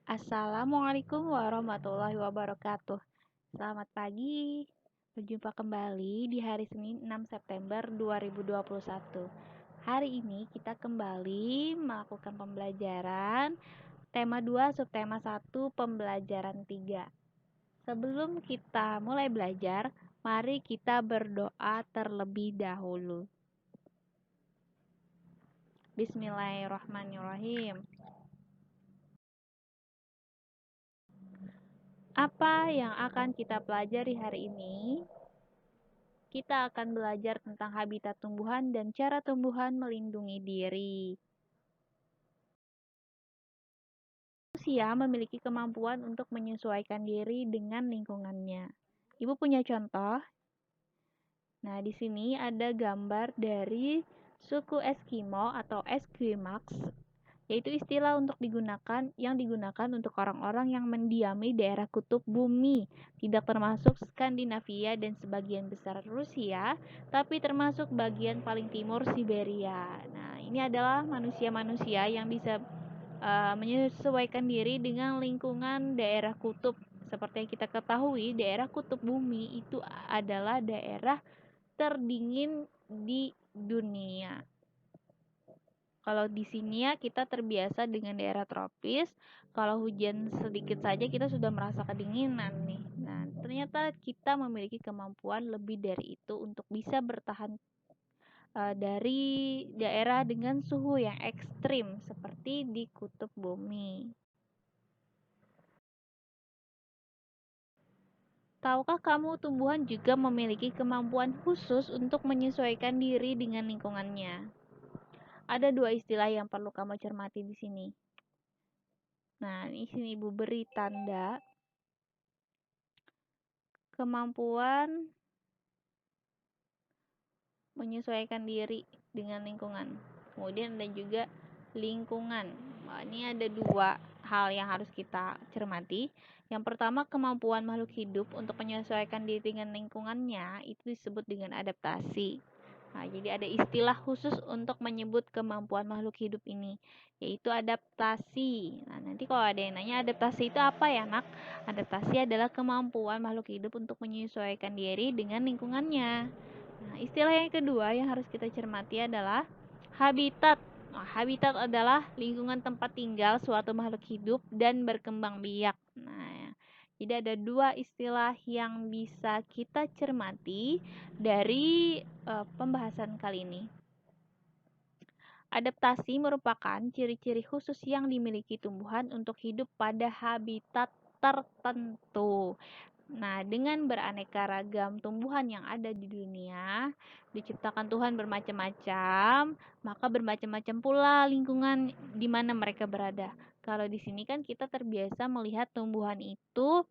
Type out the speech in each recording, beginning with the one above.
Assalamualaikum warahmatullahi wabarakatuh. Selamat pagi. Berjumpa kembali di hari Senin 6 September 2021. Hari ini kita kembali melakukan pembelajaran tema 2 subtema 1 pembelajaran 3. Sebelum kita mulai belajar, mari kita berdoa terlebih dahulu. Bismillahirrahmanirrahim. Apa yang akan kita pelajari hari ini? Kita akan belajar tentang habitat tumbuhan dan cara tumbuhan melindungi diri. Manusia memiliki kemampuan untuk menyesuaikan diri dengan lingkungannya. Ibu punya contoh? Nah, di sini ada gambar dari suku Eskimo atau Esquimaux, yaitu istilah yang digunakan untuk orang-orang yang mendiami daerah kutub bumi, tidak termasuk Skandinavia dan sebagian besar Rusia, tapi termasuk bagian paling timur Siberia. Nah, ini adalah manusia-manusia yang bisa menyesuaikan diri dengan lingkungan daerah kutub. Seperti yang kita ketahui, daerah kutub bumi itu adalah daerah terdingin di dunia. Kalau di sini ya kita terbiasa dengan daerah tropis. Kalau hujan sedikit saja kita sudah merasa kedinginan nih. Nah, ternyata kita memiliki kemampuan lebih dari itu untuk bisa bertahan dari daerah dengan suhu yang ekstrim seperti di kutub bumi. Tahukah kamu tumbuhan juga memiliki kemampuan khusus untuk menyesuaikan diri dengan lingkungannya? Ada dua istilah yang perlu kamu cermati di sini. Nah, di sini Ibu beri tanda kemampuan menyesuaikan diri dengan lingkungan. Kemudian ada juga lingkungan. Nah, ini ada dua hal yang harus kita cermati. Yang pertama, kemampuan makhluk hidup untuk menyesuaikan diri dengan lingkungannya itu disebut dengan adaptasi. Nah, jadi ada istilah khusus untuk menyebut kemampuan makhluk hidup ini, yaitu adaptasi. Nah, nanti kalau ada yang nanya adaptasi itu apa ya, Nak? Adaptasi adalah kemampuan makhluk hidup untuk menyesuaikan diri dengan lingkungannya. Nah, istilah yang kedua yang harus kita cermati adalah habitat. Nah, habitat adalah lingkungan tempat tinggal suatu makhluk hidup dan berkembang biak. Nah, jadi ada dua istilah yang bisa kita cermati dari pembahasan kali ini. Adaptasi merupakan ciri-ciri khusus yang dimiliki tumbuhan untuk hidup pada habitat tertentu. Nah, dengan beraneka ragam tumbuhan yang ada di dunia, diciptakan Tuhan bermacam-macam, maka bermacam-macam pula lingkungan di mana mereka berada. Kalau di sini kan kita terbiasa melihat tumbuhan itu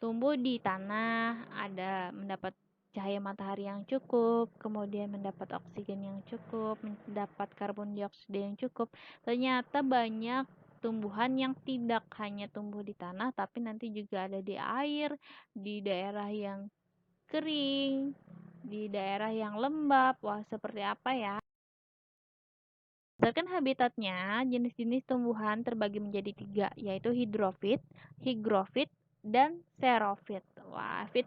tumbuh di tanah, ada mendapat cahaya matahari yang cukup, kemudian mendapat oksigen yang cukup, mendapat karbon dioksida yang cukup. Ternyata banyak tumbuhan yang tidak hanya tumbuh di tanah, tapi nanti juga ada di air, di daerah yang kering, di daerah yang lembab. Wah, seperti apa ya? Berdasarkan habitatnya, jenis-jenis tumbuhan terbagi menjadi tiga, yaitu hidrofit, hygrofit, dan xerofit. Wah, fit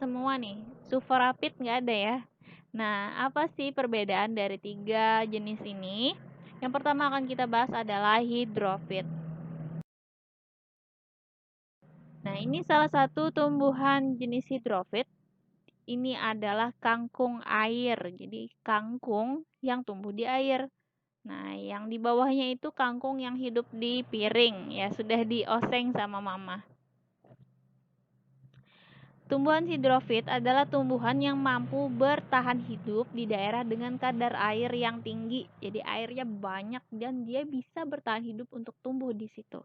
semua nih. Suforafit nggak ada ya. Nah, apa sih perbedaan dari tiga jenis ini? Yang pertama akan kita bahas adalah hidrofit. Nah, ini salah satu tumbuhan jenis hidrofit. Ini adalah kangkung air. Jadi, kangkung yang tumbuh di air. Nah, yang di bawahnya itu kangkung yang hidup di piring, ya sudah dioseng sama mama. Tumbuhan hidrofit adalah tumbuhan yang mampu bertahan hidup di daerah dengan kadar air yang tinggi. Jadi airnya banyak dan dia bisa bertahan hidup untuk tumbuh di situ.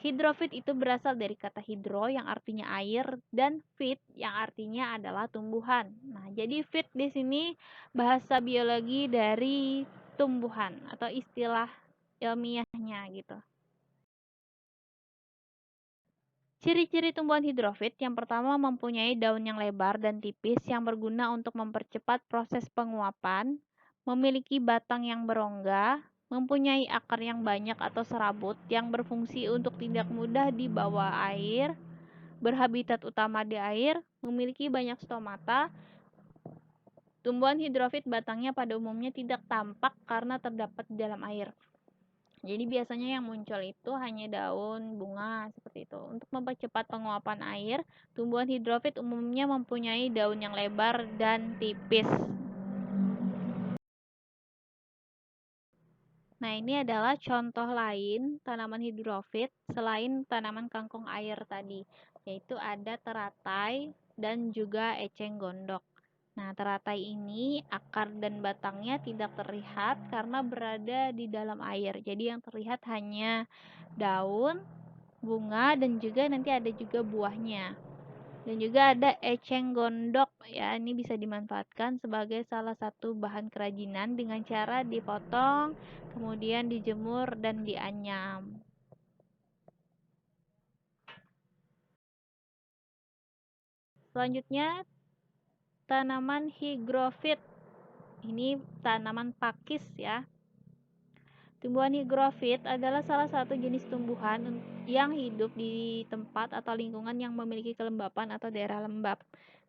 Hidrofit itu berasal dari kata hidro yang artinya air dan fit yang artinya adalah tumbuhan. Nah, jadi fit di sini bahasa biologi dari tumbuhan atau istilah ilmiahnya gitu. Ciri-ciri tumbuhan hidrofit yang pertama mempunyai daun yang lebar dan tipis yang berguna untuk mempercepat proses penguapan, memiliki batang yang berongga, mempunyai akar yang banyak atau serabut yang berfungsi untuk tidak mudah di bawah air, berhabitat utama di air, memiliki banyak stomata. Tumbuhan hidrofit batangnya pada umumnya tidak tampak karena terdapat di dalam air. Jadi biasanya yang muncul itu hanya daun, bunga, seperti itu. Untuk mempercepat penguapan air, tumbuhan hidrofit umumnya mempunyai daun yang lebar dan tipis. Nah, ini adalah contoh lain tanaman hidrofit selain tanaman kangkung air tadi, yaitu ada teratai dan juga eceng gondok. Nah, teratai ini akar dan batangnya tidak terlihat karena berada di dalam air. Jadi yang terlihat hanya daun, bunga, dan juga nanti ada juga buahnya. Dan juga ada eceng gondok ya, ini bisa dimanfaatkan sebagai salah satu bahan kerajinan dengan cara dipotong, kemudian dijemur dan dianyam. Selanjutnya tanaman higrofit. Ini tanaman pakis ya. Tumbuhan higrofit adalah salah satu jenis tumbuhan yang hidup di tempat atau lingkungan yang memiliki kelembapan atau daerah lembab.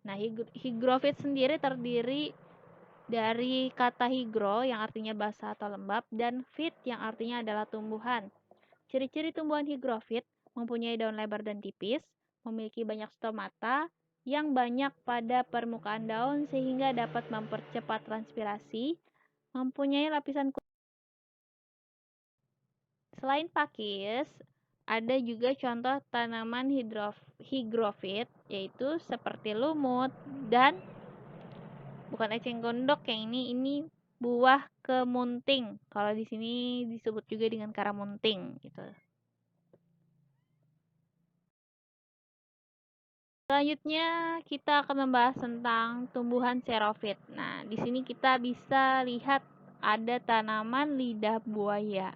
Nah, higrofit sendiri terdiri dari kata higro yang artinya basah atau lembab dan fit yang artinya adalah tumbuhan. Ciri-ciri tumbuhan higrofit mempunyai daun lebar dan tipis, memiliki banyak stomata yang banyak pada permukaan daun sehingga dapat mempercepat transpirasi, mempunyai lapisan kulit. Selain pakis, ada juga contoh tanaman higrofit, yaitu seperti lumut dan bukan eceng gondok yang ini buah kemunting. Kalau di sini disebut juga dengan karamunting gitu. Selanjutnya kita akan membahas tentang tumbuhan xerophyt. Nah, di sini kita bisa lihat ada tanaman lidah buaya.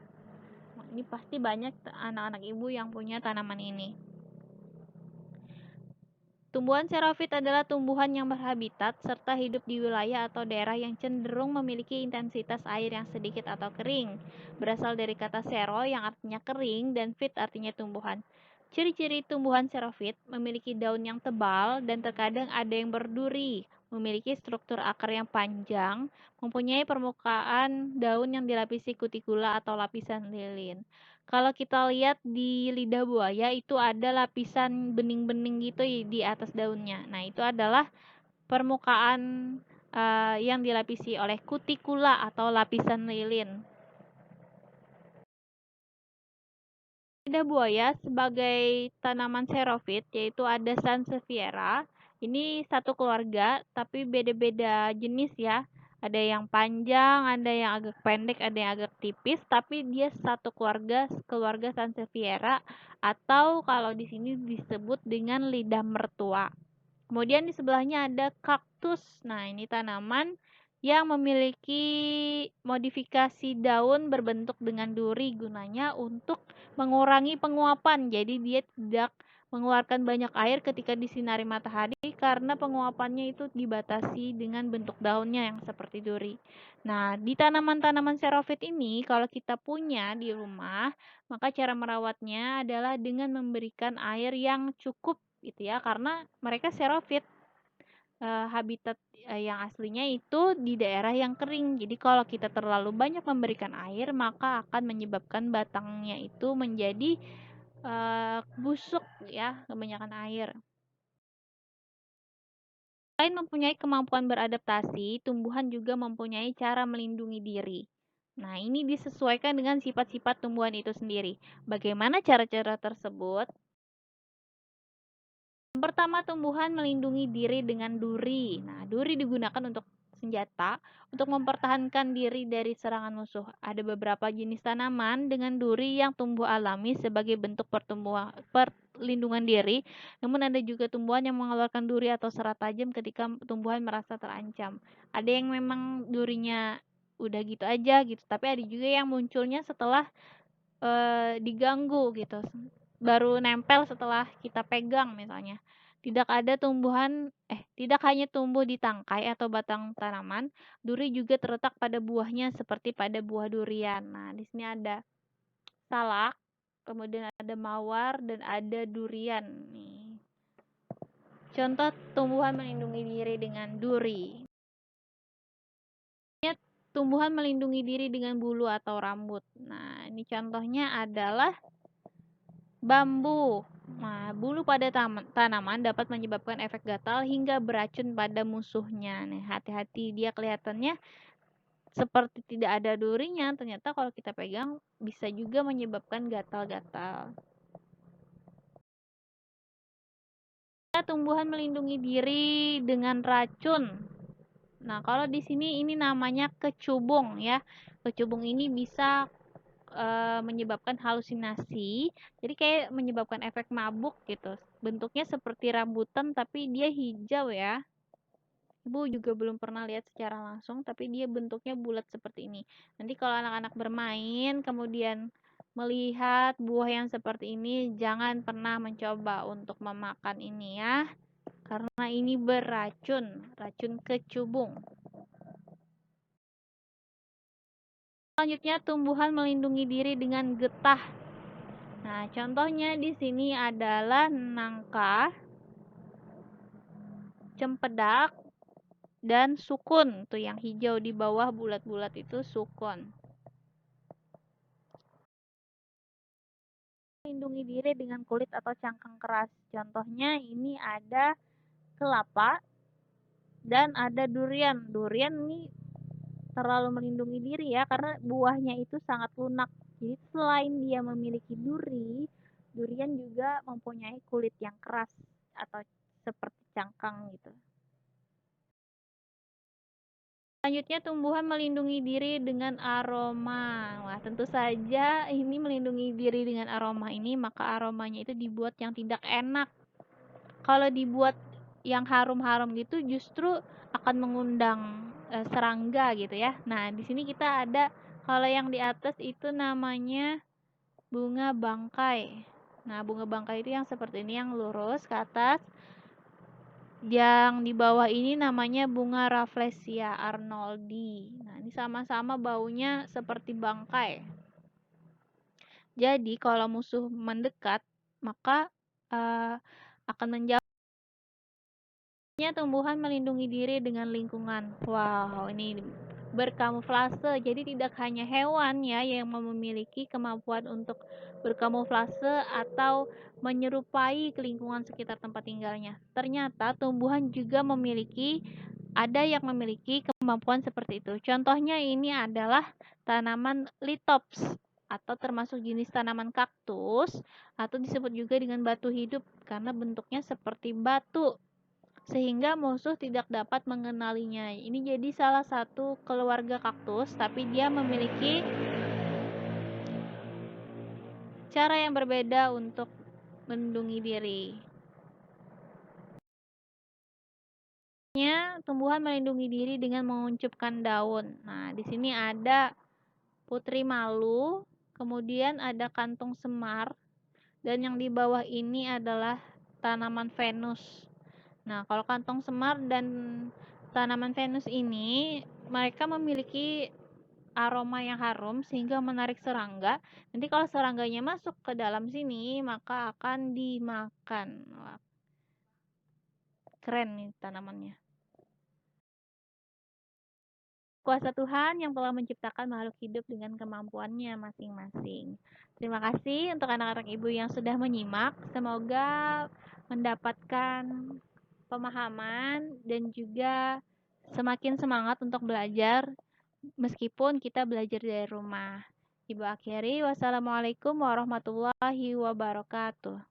Nah, ini pasti banyak anak-anak ibu yang punya tanaman ini. Tumbuhan xerophyt adalah tumbuhan yang berhabitat serta hidup di wilayah atau daerah yang cenderung memiliki intensitas air yang sedikit atau kering. Berasal dari kata xero yang artinya kering dan fit artinya tumbuhan. Ciri-ciri tumbuhan xerophyt memiliki daun yang tebal dan terkadang ada yang berduri, memiliki struktur akar yang panjang, mempunyai permukaan daun yang dilapisi kutikula atau lapisan lilin. Kalau kita lihat di lidah buaya itu ada lapisan bening-bening gitu di atas daunnya. Nah, itu adalah permukaan yang dilapisi oleh kutikula atau lapisan lilin. Lidah buaya sebagai tanaman xerophyt yaitu ada Sansevieria. Ini satu keluarga tapi beda-beda jenis ya. Ada yang panjang, ada yang agak pendek, ada yang agak tipis, tapi dia satu keluarga Sansevieria atau kalau di sini disebut dengan lidah mertua. Kemudian di sebelahnya ada kaktus. Nah, ini tanaman yang memiliki modifikasi daun berbentuk dengan duri gunanya untuk mengurangi penguapan. Jadi dia tidak mengeluarkan banyak air ketika disinari matahari karena penguapannya itu dibatasi dengan bentuk daunnya yang seperti duri. Nah, di tanaman-tanaman xerophyt ini kalau kita punya di rumah, maka cara merawatnya adalah dengan memberikan air yang cukup gitu ya, karena mereka xerophyt. Habitat yang aslinya itu di daerah yang kering. Jadi kalau kita terlalu banyak memberikan air, maka akan menyebabkan batangnya itu menjadi busuk ya, kebanyakan air. Selain mempunyai kemampuan beradaptasi, tumbuhan juga mempunyai cara melindungi diri. Nah, ini disesuaikan dengan sifat-sifat tumbuhan itu sendiri. Bagaimana cara-cara tersebut? Yang pertama, tumbuhan melindungi diri dengan duri. Nah, duri digunakan untuk senjata untuk mempertahankan diri dari serangan musuh. Ada beberapa jenis tanaman dengan duri yang tumbuh alami sebagai bentuk perlindungan diri. Namun ada juga tumbuhan yang mengeluarkan duri atau serat tajam ketika tumbuhan merasa terancam. Ada yang memang durinya udah gitu aja gitu, tapi ada juga yang munculnya setelah diganggu gitu. Baru nempel setelah kita pegang misalnya. Tidak hanya tumbuh di tangkai atau batang tanaman, duri juga terletak pada buahnya seperti pada buah durian. Nah, di sini ada salak, kemudian ada mawar dan ada durian nih. Contoh tumbuhan melindungi diri dengan duri. Tumbuhan melindungi diri dengan bulu atau rambut. Nah, ini contohnya adalah bambu. Nah, bulu pada tanaman dapat menyebabkan efek gatal hingga beracun pada musuhnya. Nih, hati-hati, dia kelihatannya seperti tidak ada durinya, ternyata kalau kita pegang bisa juga menyebabkan gatal-gatal. Tumbuhan melindungi diri dengan racun. Nah, kalau di sini ini namanya kecubung ya. Kecubung ini bisa menyebabkan halusinasi. Jadi kayak menyebabkan efek mabuk gitu. Bentuknya seperti rambutan tapi dia hijau ya. Ibu juga belum pernah lihat secara langsung, tapi dia bentuknya bulat seperti ini. Nanti kalau anak-anak bermain kemudian melihat buah yang seperti ini, jangan pernah mencoba untuk memakan ini ya. Karena ini beracun, racun kecubung. Selanjutnya tumbuhan melindungi diri dengan getah. Nah, contohnya di sini adalah nangka, cempedak, dan sukun. Tuh yang hijau di bawah bulat-bulat itu sukun. Melindungi diri dengan kulit atau cangkang keras. Contohnya ini ada kelapa dan ada durian. Durian ini terlalu melindungi diri ya karena buahnya itu sangat lunak. Jadi selain dia memiliki durian juga mempunyai kulit yang keras atau seperti cangkang gitu. Selanjutnya tumbuhan melindungi diri dengan aroma. Wah, tentu saja ini melindungi diri dengan aroma ini, maka aromanya itu dibuat yang tidak enak. Kalau dibuat yang harum-harum gitu justru akan mengundang serangga gitu ya. Nah, di sini kita ada kalau yang di atas itu namanya bunga bangkai. Nah, bunga bangkai itu yang seperti ini yang lurus ke atas. Yang di bawah ini namanya bunga Rafflesia arnoldi. Nah, ini sama-sama baunya seperti bangkai. Jadi, kalau musuh mendekat, maka akan menjauh. Tumbuhan melindungi diri dengan lingkungan. Wow, ini berkamuflase. Jadi tidak hanya hewan ya yang memiliki kemampuan untuk berkamuflase atau menyerupai lingkungan sekitar tempat tinggalnya. Ternyata tumbuhan juga ada yang memiliki kemampuan seperti itu. Contohnya ini adalah tanaman litops atau termasuk jenis tanaman kaktus atau disebut juga dengan batu hidup karena bentuknya seperti batu sehingga musuh tidak dapat mengenalinya. Ini jadi salah satu keluarga kaktus, tapi dia memiliki cara yang berbeda untuk melindungi diri. Tumbuhan melindungi diri dengan menguncupkan daun. Nah, di sini ada putri malu, kemudian ada kantung semar, dan yang di bawah ini adalah tanaman Venus. Nah, kalau kantong semar dan tanaman Venus ini, mereka memiliki aroma yang harum sehingga menarik serangga. Nanti kalau serangganya masuk ke dalam sini, maka akan dimakan. Wah, keren nih tanamannya. Kuasa Tuhan yang telah menciptakan makhluk hidup dengan kemampuannya masing-masing. Terima kasih untuk anak-anak ibu yang sudah menyimak. Semoga mendapatkan pemahaman dan juga semakin semangat untuk belajar meskipun kita belajar dari rumah. Ibu akhiri, wassalamualaikum warahmatullahi wabarakatuh.